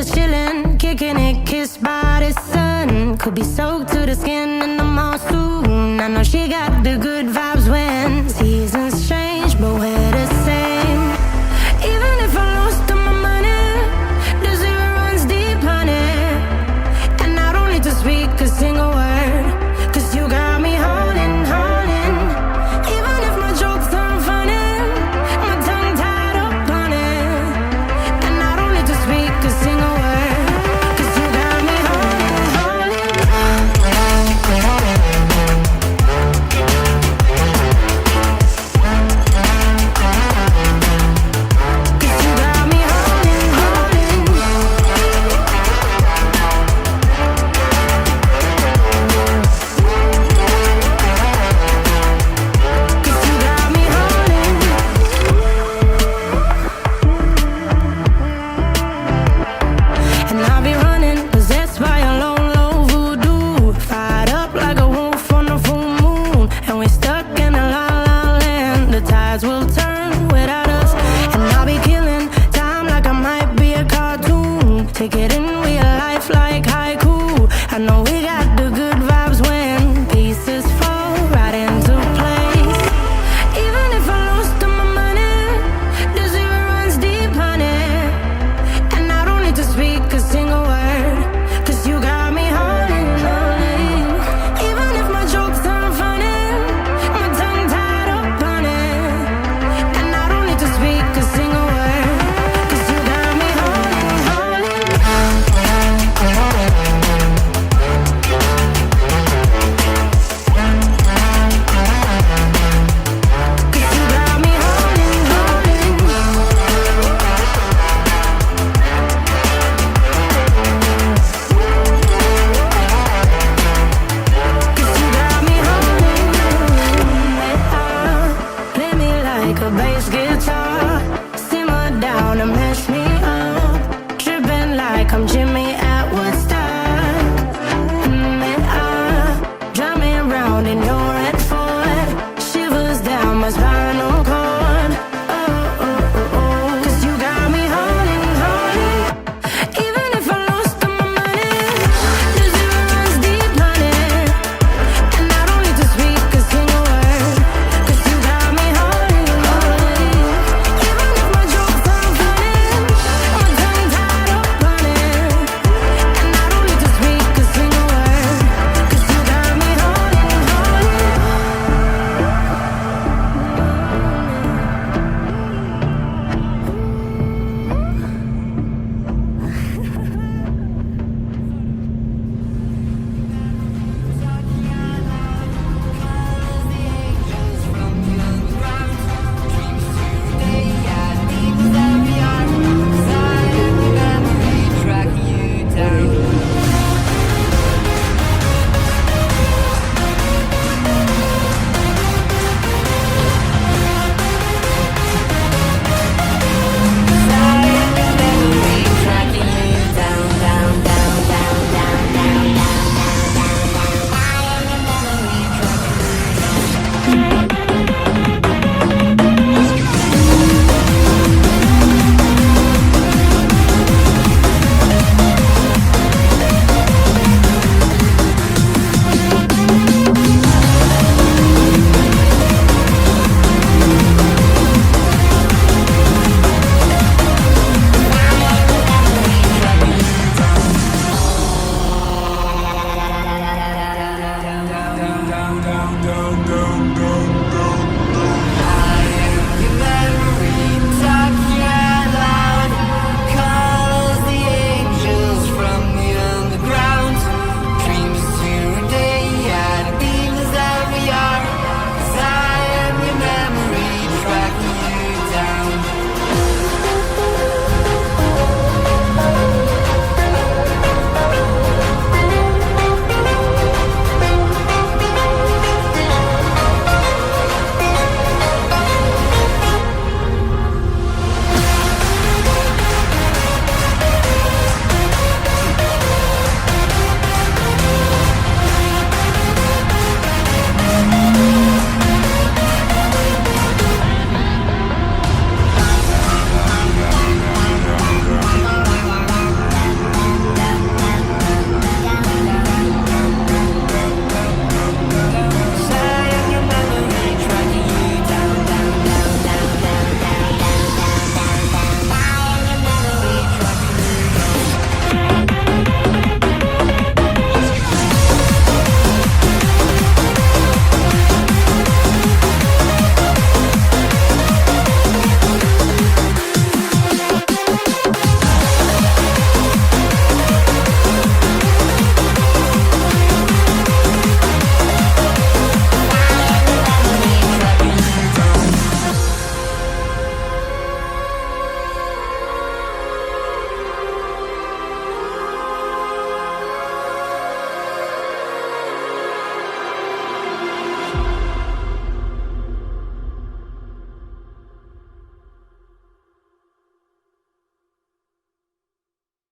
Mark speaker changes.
Speaker 1: just chillin', kicking it, kissed by the sun. Could be soaked to the skin in the mall soon. I know she got the good vibes when seasons change, but we're the same. Even if I lost all my money, the zero runs deep, honey. And I don't need to speak a single word, 'cause you got me holding, holding. Even if my jokes aren't funny, my tongue tied up on it. And I don't need to speak a single word, 'cause you got me holding, holding. 'Cause you got me holding, holding. 'Cause you got me holding. And I'll be running, possessed by a low, low voodoo. Fired up like a wolf on a full moon. And we're stuck in a la la land. The tides will turn without us. And I'll be killing time like I might be a cartoon. Take it in